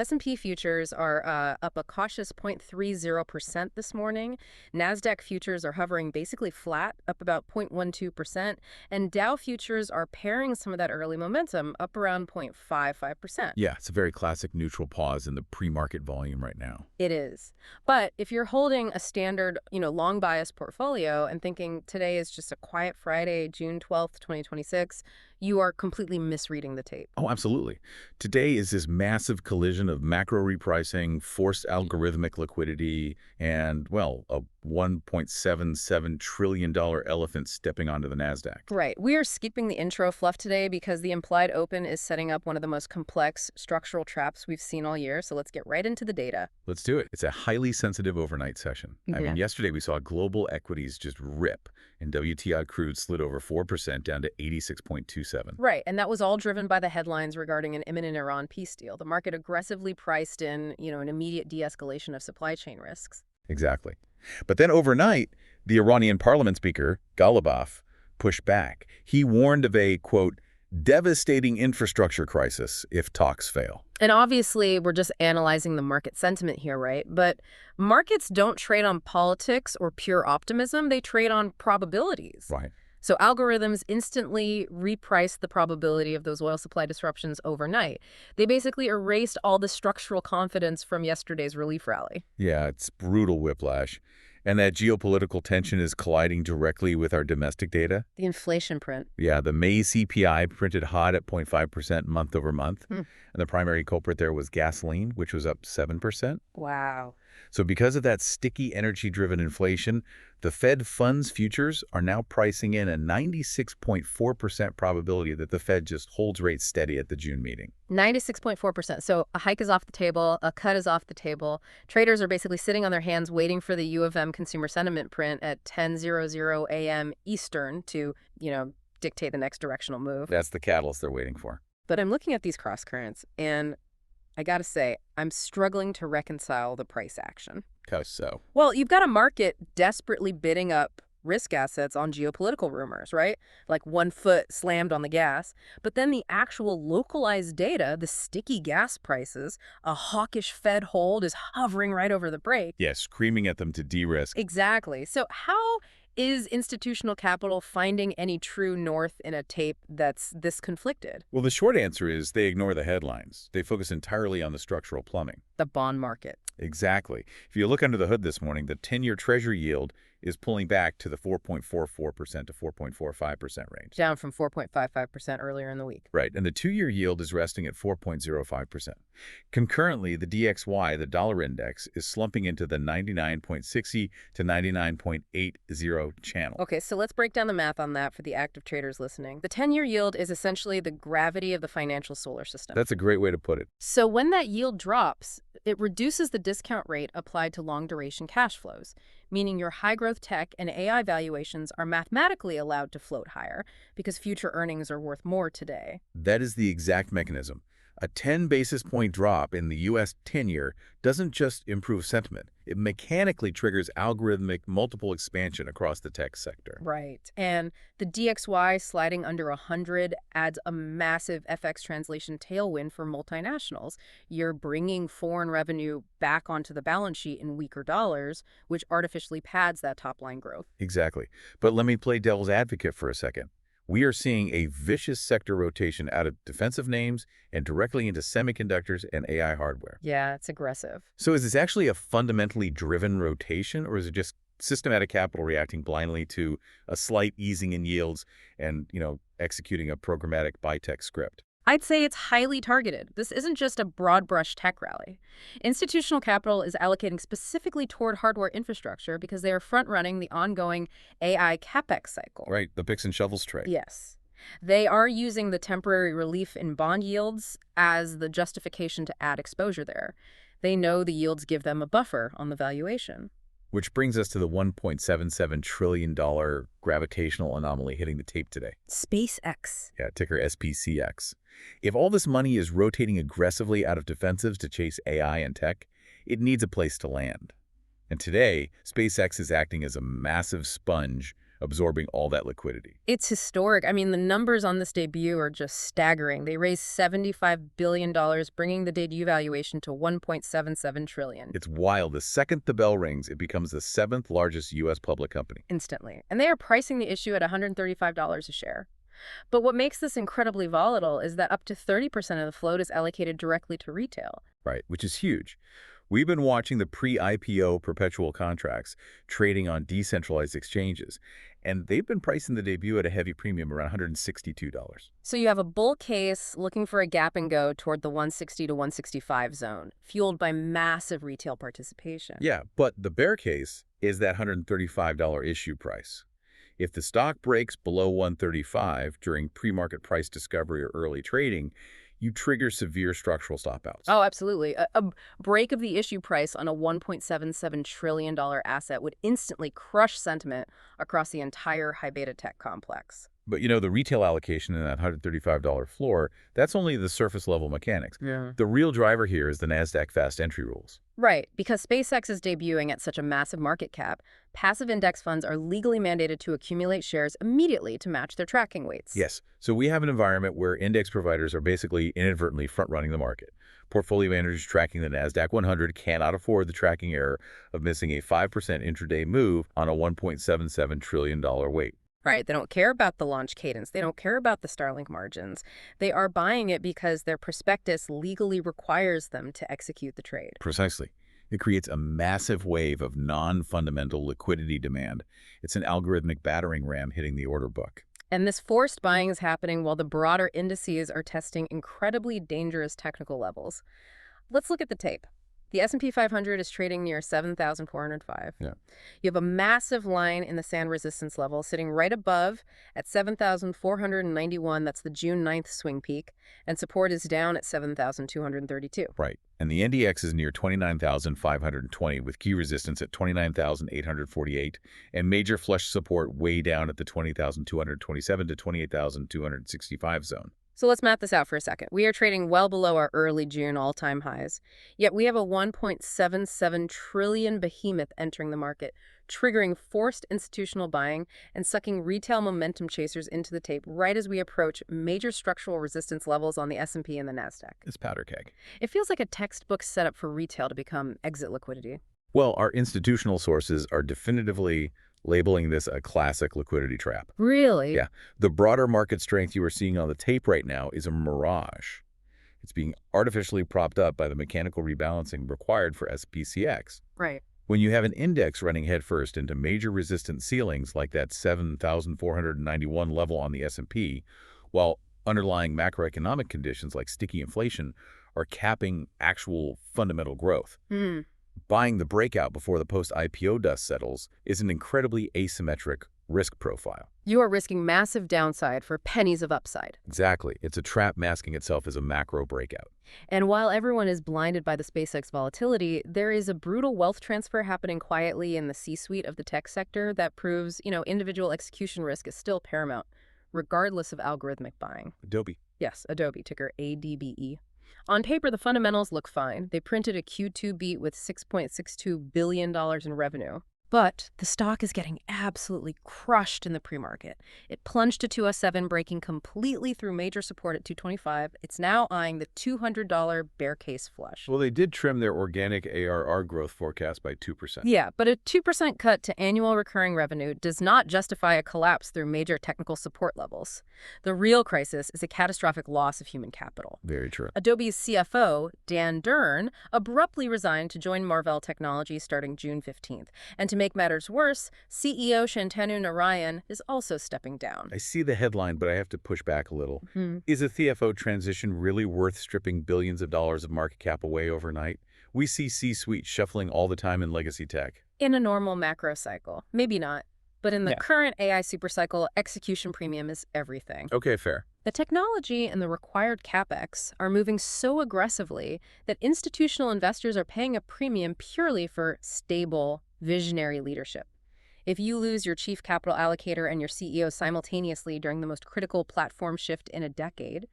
S&P futures are up a cautious 0.30% this morning. Nasdaq futures are hovering basically flat, up about 0.12%. And Dow futures are pairing some of that early momentum, up around 0.55%. Yeah, it's a very classic neutral pause in the pre-market volume right now. It is. But if you're holding a standard, long bias portfolio and thinking today is just a quiet Friday, June 12th, 2026, you are completely misreading the tape. Oh, absolutely. Today is this massive collision of macro repricing, forced algorithmic liquidity, and, well, a $1.77 trillion elephant stepping onto the Nasdaq. Right. We are skipping the intro fluff today because the implied open is setting up one of the most complex structural traps we've seen all year. So let's get right into the data. Let's do it. It's a highly sensitive overnight session. I mean, yesterday we saw global equities just rip, and WTI crude slid over 4% down to 86.27. Right. And that was all driven by the headlines regarding an imminent Iran peace deal. The market aggressively priced in, an immediate de-escalation of supply chain risks. Exactly. But then overnight, the Iranian parliament speaker, Ghalibaf, pushed back. He warned of a, quote, devastating infrastructure crisis if talks fail. And obviously, we're just analyzing the market sentiment here, right? But markets don't trade on politics or pure optimism. They trade on probabilities. Right. So algorithms instantly repriced the probability of those oil supply disruptions overnight. They basically erased all the structural confidence from yesterday's relief rally. Yeah, it's brutal whiplash. And that geopolitical tension is colliding directly with our domestic data. The inflation print. Yeah, the May CPI printed hot at 0.5% month over month. And the primary culprit there was gasoline, which was up 7%. Wow. So because of that sticky energy-driven inflation, the Fed funds futures are now pricing in a 96.4% probability that the Fed just holds rates steady at the June meeting. 96.4%. So a hike is off the table, a cut is off the table. Traders are basically sitting on their hands waiting for the U of M consumer sentiment print at 10:00 a.m. Eastern to, dictate the next directional move. That's the catalyst they're waiting for. But I'm looking at these cross currents, and I gotta say, I'm struggling to reconcile the price action. How so? Well, you've got a market desperately bidding up risk assets on geopolitical rumors, right? Like one foot slammed on the gas. But then the actual localized data, the sticky gas prices, a hawkish Fed hold is hovering right over the brake. Yeah, screaming at them to de-risk. Exactly. So how is institutional capital finding any true north in a tape that's this conflicted? Well, the short answer is they ignore the headlines. They focus entirely on the structural plumbing. The bond market. Exactly. If you look under the hood this morning, the 10-year Treasury yield is pulling back to the 4.44% to 4.45% range. Down from 4.55% earlier in the week. Right, and the 2-year yield is resting at 4.05%. Concurrently, the DXY, the dollar index, is slumping into the 99.60 to 99.80 channel. Okay, so let's break down the math on that for the active traders listening. The 10-year yield is essentially the gravity of the financial solar system. That's a great way to put it. So when that yield drops, it reduces the discount rate applied to long-duration cash flows, meaning your high-growth tech and AI valuations are mathematically allowed to float higher because future earnings are worth more today. That is the exact mechanism. A 10 basis point drop in the U.S. 10-year doesn't just improve sentiment. It mechanically triggers algorithmic multiple expansion across the tech sector. Right. And the DXY sliding under 100 adds a massive FX translation tailwind for multinationals. You're bringing foreign revenue back onto the balance sheet in weaker dollars, which artificially pads that top-line growth. Exactly. But let me play devil's advocate for a second. We are seeing a vicious sector rotation out of defensive names and directly into semiconductors and AI hardware. Yeah, it's aggressive. So is this actually a fundamentally driven rotation, or is it just systematic capital reacting blindly to a slight easing in yields and, executing a programmatic buy-tech script? I'd say it's highly targeted. This isn't just a broad brush tech rally. Institutional capital is allocating specifically toward hardware infrastructure because they are front-running the ongoing AI CapEx cycle. Right, the picks and shovels trade. Yes. They are using the temporary relief in bond yields as the justification to add exposure there. They know the yields give them a buffer on the valuation. Which brings us to the $1.77 trillion gravitational anomaly hitting the tape today. SpaceX. Yeah, ticker SPCX. If all this money is rotating aggressively out of defensives to chase AI and tech, it needs a place to land. And today, SpaceX is acting as a massive sponge absorbing all that liquidity. It's historic. I mean, the numbers on this debut are just staggering. They raised $75 billion, bringing the debut valuation to $1.77 trillion. It's wild. The second the bell rings, it becomes the seventh largest U.S. public company. Instantly. And they are pricing the issue at $135 a share. But what makes this incredibly volatile is that up to 30% of the float is allocated directly to retail. Right, which is huge. We've been watching the pre-IPO perpetual contracts trading on decentralized exchanges, and they've been pricing the debut at a heavy premium around $162. So you have a bull case looking for a gap and go toward the 160 to 165 zone, fueled by massive retail participation. Yeah, but the bear case is that $135 issue price. If the stock breaks below 135 during pre-market price discovery or early trading, you trigger severe structural stop-outs. Oh, absolutely. A break of the issue price on a $1.77 trillion asset would instantly crush sentiment across the entire high beta tech complex. But the retail allocation in that $135 floor, that's only the surface level mechanics. Yeah. The real driver here is the Nasdaq fast entry rules. Right. Because SpaceX is debuting at such a massive market cap, passive index funds are legally mandated to accumulate shares immediately to match their tracking weights. Yes. So we have an environment where index providers are basically inadvertently front-running the market. Portfolio managers tracking the Nasdaq 100 cannot afford the tracking error of missing a 5% intraday move on a $1.77 trillion weight. Right. They don't care about the launch cadence. They don't care about the Starlink margins. They are buying it because their prospectus legally requires them to execute the trade. Precisely. It creates a massive wave of non-fundamental liquidity demand. It's an algorithmic battering ram hitting the order book. And this forced buying is happening while the broader indices are testing incredibly dangerous technical levels. Let's look at the tape. The S&P 500 is trading near 7,405. Yeah. You have a massive line in the sand resistance level sitting right above at 7,491. That's the June 9th swing peak. And support is down at 7,232. Right. And the NDX is near 29,520 with key resistance at 29,848 and major flush support way down at the 20,227 to 28,265 zone. So let's map this out for a second. We are trading well below our early June all-time highs. Yet we have a $1.77 trillion behemoth entering the market, triggering forced institutional buying and sucking retail momentum chasers into the tape right as we approach major structural resistance levels on the S&P and the Nasdaq. It's powder keg. It feels like a textbook setup for retail to become exit liquidity. Well, our institutional sources are definitively labeling this a classic liquidity trap. Really? Yeah. The broader market strength you are seeing on the tape right now is a mirage. It's being artificially propped up by the mechanical rebalancing required for SPCX. Right. When you have an index running headfirst into major resistant ceilings like that 7,491 level on the S&P, while underlying macroeconomic conditions like sticky inflation are capping actual fundamental growth. Buying the breakout before the post-IPO dust settles is an incredibly asymmetric risk profile. You are risking massive downside for pennies of upside. Exactly. It's a trap masking itself as a macro breakout. And while everyone is blinded by the SpaceX volatility, there is a brutal wealth transfer happening quietly in the C-suite of the tech sector that proves, individual execution risk is still paramount, regardless of algorithmic buying. Adobe. Yes, Adobe, ticker ADBE. On paper, the fundamentals look fine. They printed a Q2 beat with $6.62 billion in revenue. But the stock is getting absolutely crushed in the pre-market. It plunged to 207, breaking completely through major support at 225. It's now eyeing the $200 bear case flush. Well, they did trim their organic ARR growth forecast by 2%. Yeah, but a 2% cut to annual recurring revenue does not justify a collapse through major technical support levels. The real crisis is a catastrophic loss of human capital. Very true. Adobe's CFO, Dan Dern, abruptly resigned to join Marvell Technologies starting June 15th. And to make matters worse, CEO Shantanu Narayan is also stepping down. I see the headline, but I have to push back a little. Is a CFO transition really worth stripping billions of dollars of market cap away overnight? We see C-suite shuffling all the time in legacy tech. In a normal macro cycle, maybe not. But in the current AI supercycle, execution premium is everything. Okay, fair. The technology and the required capex are moving so aggressively that institutional investors are paying a premium purely for stable, visionary leadership. If you lose your chief capital allocator and your CEO simultaneously during the most critical platform shift in a decade,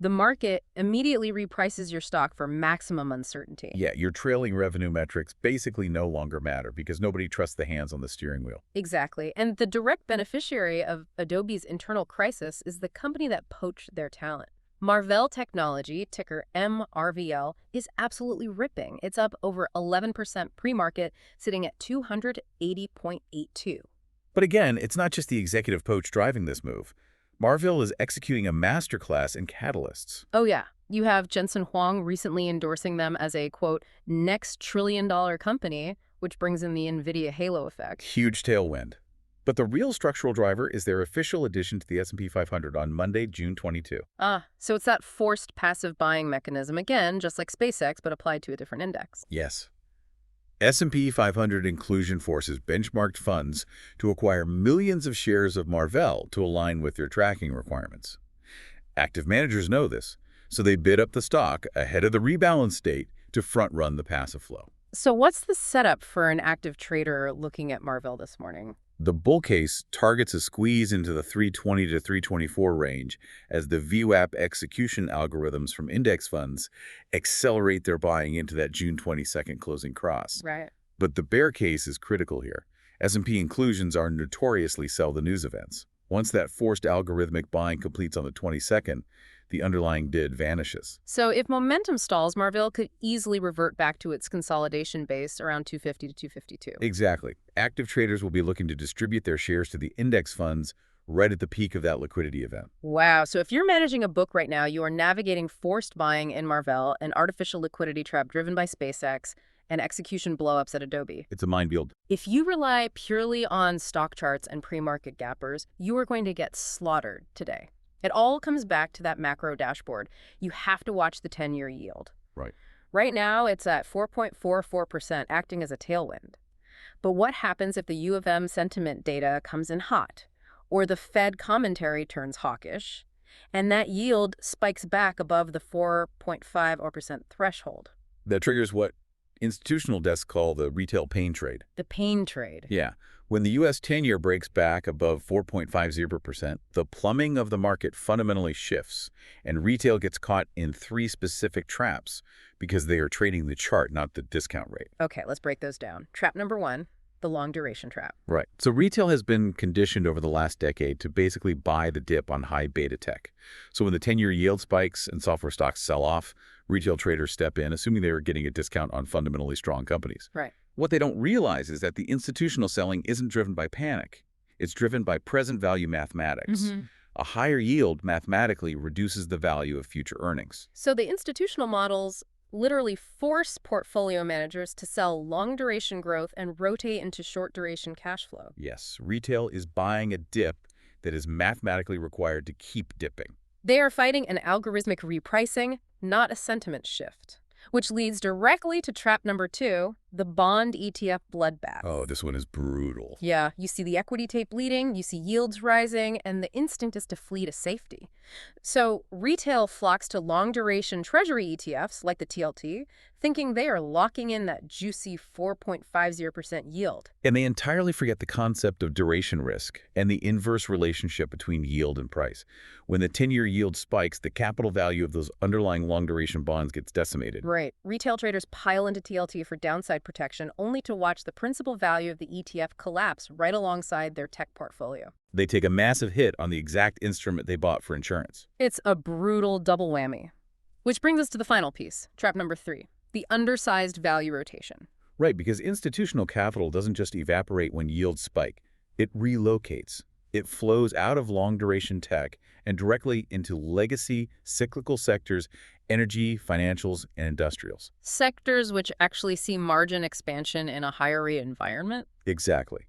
The market immediately reprices your stock for maximum uncertainty. Yeah, your trailing revenue metrics basically no longer matter because nobody trusts the hands on the steering wheel. Exactly. And the direct beneficiary of Adobe's internal crisis is the company that poached their talent. Marvell Technology, ticker MRVL, is absolutely ripping. It's up over 11% pre-market, sitting at 280.82. But again, it's not just the executive poach driving this move. Marvell is executing a masterclass in catalysts. Oh yeah, you have Jensen Huang recently endorsing them as a, quote, next trillion-dollar company, which brings in the NVIDIA halo effect. Huge tailwind. But the real structural driver is their official addition to the S&P 500 on Monday, June 22. So it's that forced passive buying mechanism again, just like SpaceX, but applied to a different index. Yes. S&P 500 inclusion forces benchmarked funds to acquire millions of shares of Marvell to align with their tracking requirements. Active managers know this, so they bid up the stock ahead of the rebalance date to front-run the passive flow. So what's the setup for an active trader looking at Marvell this morning? The bull case targets a squeeze into the 320 to 324 range as the VWAP execution algorithms from index funds accelerate their buying into that June 22nd closing cross. Right. But the bear case is critical here. S&P inclusions are notoriously sell the news events. Once that forced algorithmic buying completes on the 22nd, the underlying bid vanishes. So if momentum stalls, Marvell could easily revert back to its consolidation base around 250 to 252. Exactly. Active traders will be looking to distribute their shares to the index funds right at the peak of that liquidity event. Wow. So if you're managing a book right now, you are navigating forced buying in Marvell, an artificial liquidity trap driven by SpaceX, and execution blowups at Adobe. It's a minefield. If you rely purely on stock charts and pre-market gappers, you are going to get slaughtered today. It all comes back to that macro dashboard. You have to watch the 10-year yield. Right. Right now, it's at 4.44%, acting as a tailwind. But what happens if the U of M sentiment data comes in hot, or the Fed commentary turns hawkish, and that yield spikes back above the 4.50% threshold? That triggers what institutional desks call the retail pain trade. The pain trade. Yeah. When the U.S. 10-year breaks back above 4.50%, the plumbing of the market fundamentally shifts, and retail gets caught in three specific traps because they are trading the chart, not the discount rate. Okay, let's break those down. Trap number one, the long duration trap. Right. So retail has been conditioned over the last decade to basically buy the dip on high beta tech. So when the 10-year yield spikes and software stocks sell off, retail traders step in, assuming they are getting a discount on fundamentally strong companies. Right. What they don't realize is that the institutional selling isn't driven by panic. It's driven by present value mathematics. A higher yield mathematically reduces the value of future earnings. So the institutional models literally force portfolio managers to sell long-duration growth and rotate into short-duration cash flow. Yes, retail is buying a dip that is mathematically required to keep dipping. They are fighting an algorithmic repricing, not a sentiment shift, which leads directly to trap number two, the bond ETF bloodbath. Oh, this one is brutal. Yeah, you see the equity tape bleeding, you see yields rising, and the instinct is to flee to safety. So retail flocks to long-duration treasury ETFs, like the TLT, thinking they are locking in that juicy 4.50% yield. And they entirely forget the concept of duration risk and the inverse relationship between yield and price. When the 10-year yield spikes, the capital value of those underlying long-duration bonds gets decimated. Right. Retail traders pile into TLT for downside protection, only to watch the principal value of the ETF collapse right alongside their tech portfolio. They take a massive hit on the exact instrument they bought for insurance. It's a brutal double whammy. Which brings us to the final piece, trap number three, the undersized value rotation. Right, because institutional capital doesn't just evaporate when yields spike. It relocates. It flows out of long-duration tech and directly into legacy cyclical sectors, energy, financials, and industrials. Sectors which actually see margin expansion in a higher rate environment? Exactly.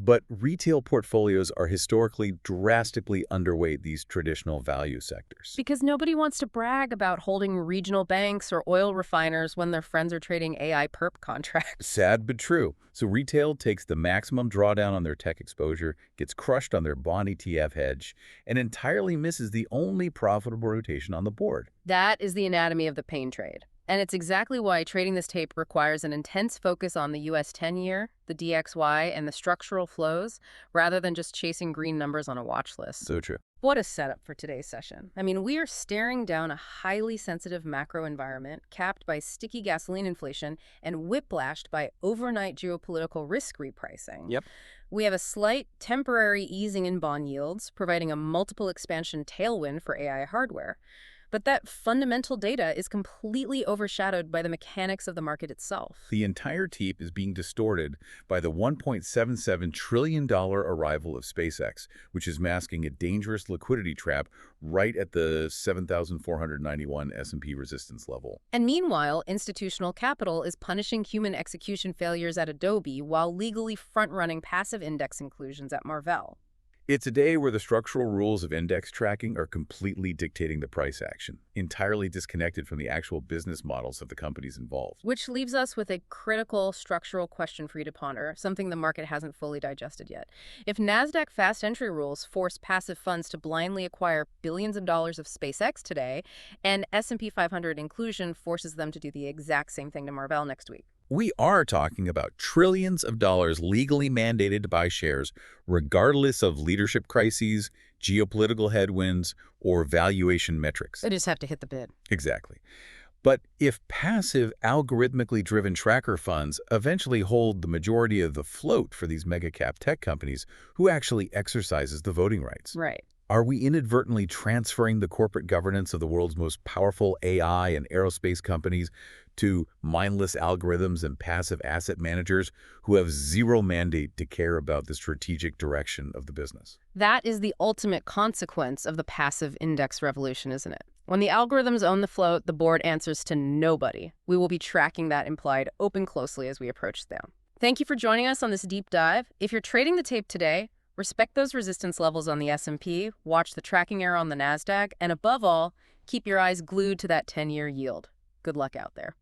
But retail portfolios are historically drastically underweight these traditional value sectors. Because nobody wants to brag about holding regional banks or oil refiners when their friends are trading AI perp contracts. Sad but true. So retail takes the maximum drawdown on their tech exposure, gets crushed on their bond ETF hedge, and entirely misses the only profitable rotation on the board. That is the anatomy of the pain trade. And it's exactly why trading this tape requires an intense focus on the US 10-year, the DXY, and the structural flows, rather than just chasing green numbers on a watch list. So true. What a setup for today's session. I mean, we are staring down a highly sensitive macro environment capped by sticky gasoline inflation and whiplashed by overnight geopolitical risk repricing. Yep. We have a slight temporary easing in bond yields, providing a multiple expansion tailwind for AI hardware. But that fundamental data is completely overshadowed by the mechanics of the market itself. The entire tape is being distorted by the $1.77 trillion arrival of SpaceX, which is masking a dangerous liquidity trap right at the 7,491 S&P resistance level. And meanwhile, institutional capital is punishing human execution failures at Adobe while legally front-running passive index inclusions at Marvell. It's a day where the structural rules of index tracking are completely dictating the price action, entirely disconnected from the actual business models of the companies involved. Which leaves us with a critical structural question for you to ponder, something the market hasn't fully digested yet. If Nasdaq fast entry rules force passive funds to blindly acquire billions of dollars of SpaceX today, and S&P 500 inclusion forces them to do the exact same thing to Marvell next week, We are talking about trillions of dollars legally mandated to buy shares, regardless of leadership crises, geopolitical headwinds, or valuation metrics. they just have to hit the bid. Exactly. But if passive, algorithmically driven tracker funds eventually hold the majority of the float for these mega-cap tech companies, who actually exercises the voting rights? Right. Are we inadvertently transferring the corporate governance of the world's most powerful AI and aerospace companies to mindless algorithms and passive asset managers who have zero mandate to care about the strategic direction of the business? That is the ultimate consequence of the passive index revolution, isn't it? When the algorithms own the float, the board answers to nobody. We will be tracking that implied open closely as we approach them. Thank you for joining us on this deep dive. If you're trading the tape today, respect those resistance levels on the S&P, watch the tracking error on the Nasdaq, and above all, keep your eyes glued to that 10-year yield. Good luck out there.